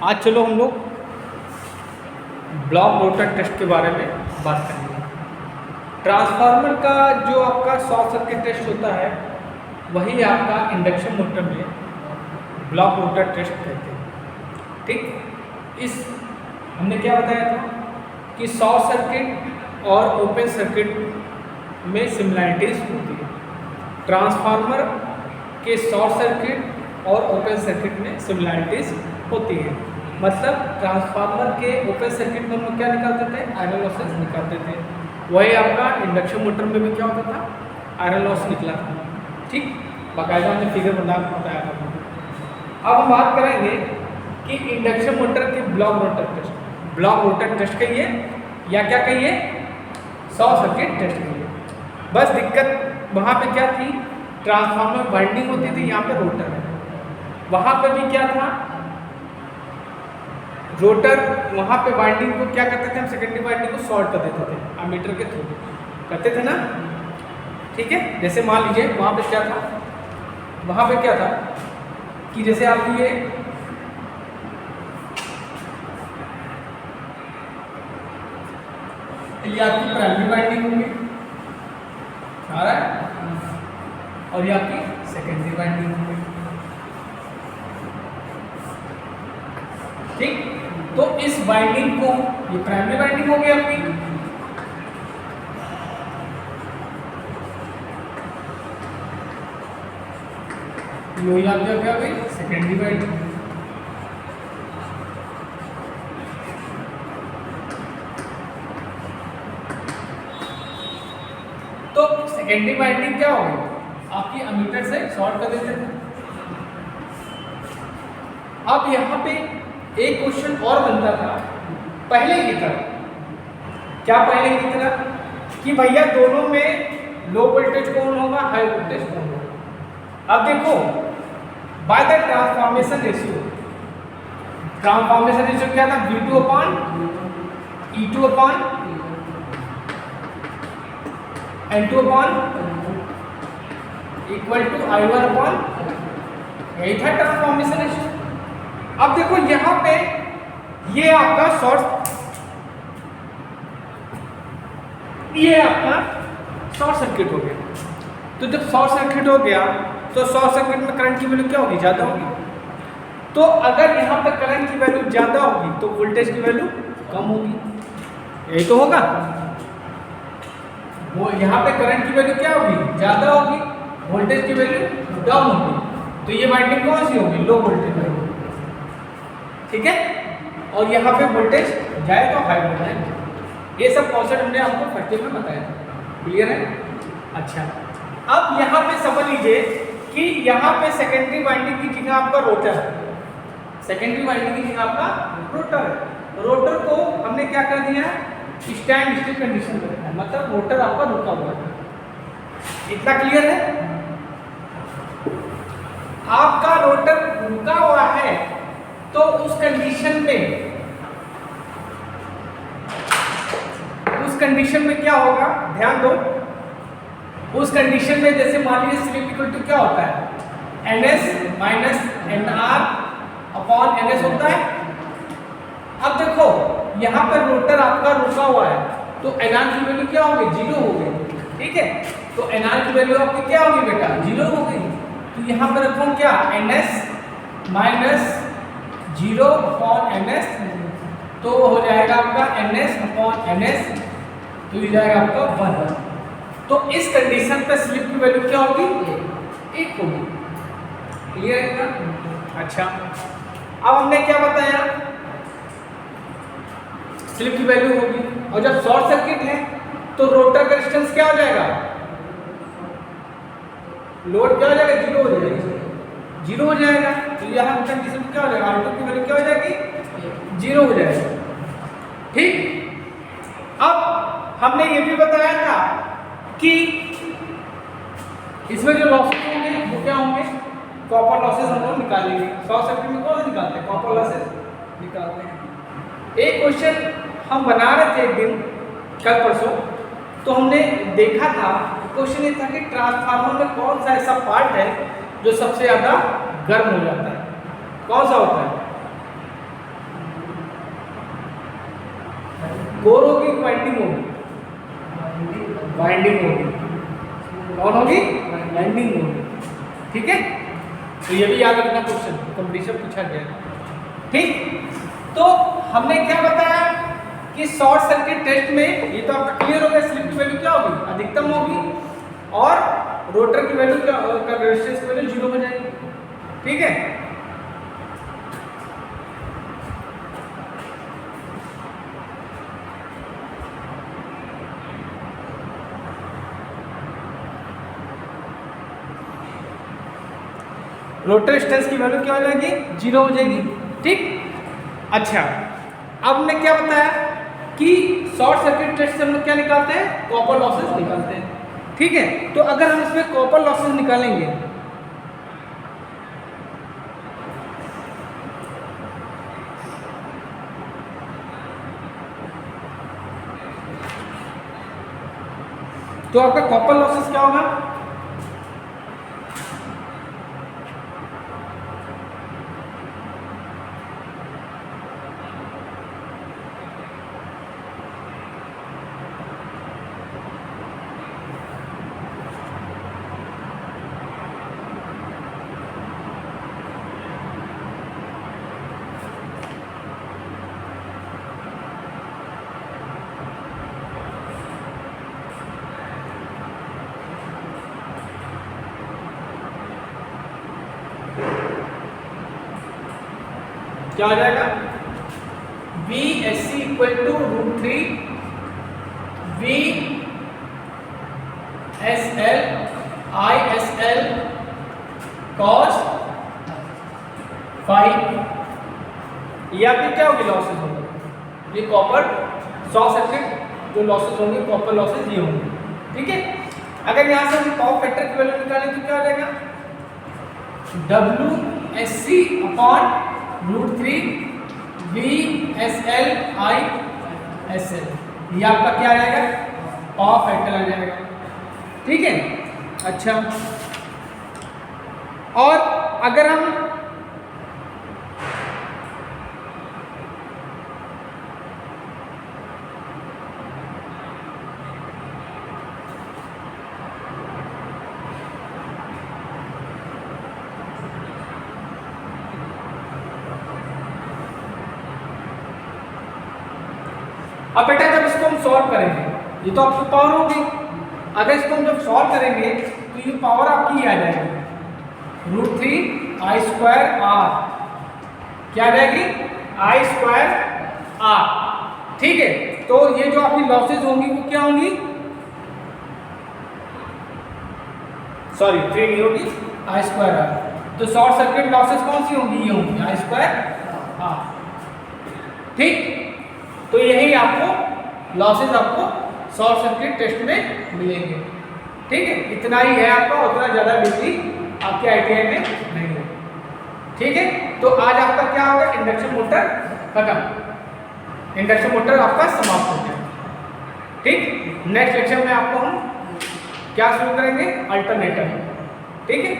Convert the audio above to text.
आज चलो हम लोग ब्लॉक रोटर टेस्ट के बारे में बात करेंगे। ट्रांसफार्मर का जो आपका शॉर्ट सर्किट टेस्ट होता है वही आपका इंडक्शन मोटर में ब्लॉक रोटर टेस्ट कहते हैं। ठीक, इस हमने क्या बताया था कि शॉर्ट सर्किट और ओपन सर्किट में सिमिलैरिटीज होती है। ट्रांसफार्मर के शॉर्ट सर्किट और ओपन सर्किट में सिमिलैरिटीज होती है। मतलब ट्रांसफार्मर के ओपन सर्किट में हम लोग क्या निकालते थे, आयरन लॉसेस निकालते थे। वही आपका इंडक्शन मोटर में भी क्या होता था, आयरन लॉस निकला था। ठीक, बाकायदा हमने फिगर बना बताया था। अब हम बात करेंगे कि इंडक्शन मोटर के block rotor test. Block rotor test कहिए या क्या कहिए, शॉर्ट सर्किट टेस्ट कहिए। बस दिक्कत वहाँ पे क्या थी, ट्रांसफार्मर वाइंडिंग होती थी, यहाँ पे रोटर है। वहाँ पे भी क्या था, रोटर, वहाँ पे वाइंडिंग को क्या करते थे हम, सेकेंडरी वाइंडिंग को शॉर्ट कर देते थे अमीटर के थ्रू, करते थे ना। ठीक है, जैसे मान लीजिए वहाँ पे क्या था, वहाँ पे क्या था कि जैसे आपकी ये आपकी प्राइमरी वाइंडिंग होगी, आ रहा है, और ये आपकी सेकेंडरी वाइंडिंग होगी। ठीक, तो इस वाइंडिंग को, ये प्राइमरी वाइंडिंग हो गई आपकी, ये आप क्या क्या गई सेकेंडरी वाइंडिंग। तो सेकेंडरी वाइंडिंग क्या हो गई, आपकी अमीटर से शॉर्ट कर देते थे। अब यहाँ पे एक क्वेश्चन और बनता था पहले की तरह। क्या पहले की तरह कि भैया दोनों में लो वोल्टेज कौन होगा, हाई वोल्टेज कौन होगा। अब देखो, by the transformation ratio, transformation ratio क्या था, V2 upon E2 upon N2 upon equal to I1 upon, यही था ट्रांसफॉर्मेशन रेशियो। अब देखो यहां पे ये आपका ये आपका शॉर्ट सर्किट हो गया। तो जब शॉर्ट सर्किट हो गया तो शॉर्ट सर्किट में करंट की वैल्यू क्या होगी, ज्यादा होगी। तो अगर यहां पर करंट की वैल्यू ज्यादा होगी तो वोल्टेज की वैल्यू कम होगी, यही तो होगा। वो यहां पे करंट की वैल्यू क्या होगी, ज्यादा होगी, वोल्टेज की वैल्यू डाउन होगी। तो ये वाइंडिंग कौन सी होगी, लो वोल्टेज वाली। ठीक है, और यहाँ पे वोल्टेज जाए तो हाई हो जाए। ये सब कॉन्सेप्ट हमने आपको फर्स्ट ईयर में बताया था, क्लियर है। अच्छा, अब यहाँ पे समझ लीजिए कि यहाँ पे सेकेंडरी वाइंडिंग की जगह आपका रोटर है, सेकेंडरी वाइंडिंग की जगह आपका रोटर है। रोटर को हमने क्या कर दिया है, स्टैंड स्टिल कंडीशन में रखा है, मतलब रोटर आपका रुका हुआ है। इतना क्लियर है। आपका रोटर रुका हुआ है तो उस कंडीशन में क्या होगा, ध्यान दो। उस कंडीशन में जैसे मान लीजिए स्लिप इक्वल टू क्या होता है, NS minus NR upon NS होता है। अब देखो यहाँ पर रोटर आपका रुका हुआ है तो NR की वैल्यू क्या होगी, 0 हो गई। ठीक है, तो NR की वैल्यू आपकी क्या होगी बेटा, 0 हो गई। तो यहाँ पर रखो क्या, NS माइनस 0 अपॉन NS, तो हो जाएगा आपका NS अपॉन NS, तो ये जाएगा आपका 1। तो इस कंडीशन पे स्लिप की वैल्यू क्या होगी, 1 होगी। क्लियर है ना। अच्छा, अब हमने क्या बताया, स्लिप की वैल्यू होगी, और जब शॉर्ट सर्किट है तो रोटर का रेजिस्टेंस क्या हो जाएगा, लोड क्या हो जाएगा, 0 हो जाएगा, 0 हो जाएगा। तो यहाँ कंडीशन क्या हो जाएगा, R2 की वैल्यू क्या हो जाएगी, 0 हो जाएगा। ठीक, अब हमने ये भी बताया था कि इसमें जो लॉसेस होंगे वो क्या होंगे, कॉपर लॉसेस हम लोग निकालेंगे। शॉर्ट सर्किट में कौन से निकालते हैं, कॉपर लॉसेस निकालते हैं। एक क्वेश्चन हम बना रहे थे एक दिन, कल परसों, तो हमने देखा था, क्वेश्चन ये था कि ट्रांसफार्मर में कौन सा ऐसा पार्ट है जो सबसे ज़्यादा गर्म हो जाता है, कौन सा होता है, कोर होगी वाइंडिंग होगी? वाइंडिंग होगी। कौन होगी? वाइंडिंग होगी। ठीक है, तो ये भी याद रखना, क्वेश्चन कंपटीशन पूछा गया है। ठीक, तो हमने क्या बताया कि शॉर्ट सर्किट टेस्ट में ये तो आपका क्लियर हो गया, स्लिप की वैल्यू क्या होगी? अधिकतम होगी, और रोटर की वैल्यू क्या, रेजिस्टेंस की वैल्यू 0 हो जाएगी। ठीक है, रोटर रेजिस्टेंस की वैल्यू क्या हो जाएगी? 0 हो जाएगी। ठीक, अच्छा, अब हमने क्या बताया कि शॉर्ट सर्किट टेस्ट से हम लोग क्या निकालते हैं? कॉपर लॉसेस निकालते हैं। ठीक है, तो अगर हम इसमें कॉपर लॉसेस निकालेंगे तो आपका कॉपर लॉसेस क्या होगा? क्या हो जाएगा? V S C equal to √3 V S L I S L cos 5। ये आपके क्या होगी? लॉसेस होंगे, ये कॉपर शॉर्ट सर्किट जो लॉसेस होंगे, कॉपर लॉसेस ये होंगे। ठीक है, अगर यहाँ से पावर फैक्टर की वैल्यू निकालें तो क्या हो जाएगा? WSC अपॉन √3 VSL ISL, ये आपका क्या आ जाएगा? पावर फैक्टर आ जाएगा। ठीक है, अच्छा, और अगर हम अब बेटा जब इसको हम सॉल्व करेंगे, ये तो आपकी पावर होगी, अगर इसको हम जब सॉल्व करेंगे तो ये पावर आपकी आ जाएगी √3 I²R, क्या आ जाएगी? I²R। ठीक है, तो ये जो आपकी लॉसेज होंगी वो क्या होंगी? सॉरी 3 नहीं होगी, I²R। तो शॉर्ट सर्किट लॉसेज कौन सी होंगी? ये होंगी I²R। ठीक, तो यही आपको लॉसेज आपको शॉर्ट सर्किट टेस्ट में मिलेंगे। ठीक है, इतना ही है आपका, उतना ज़्यादा डिग्री आपके ITI में नहीं है। ठीक है, तो आज आपका क्या होगा? इंडक्शन मोटर खत्म, इंडक्शन मोटर आपका समाप्त हो गया। ठीक, नेक्स्ट लेक्चर में आपको हम क्या शुरू करेंगे? अल्टरनेटर। ठीक है।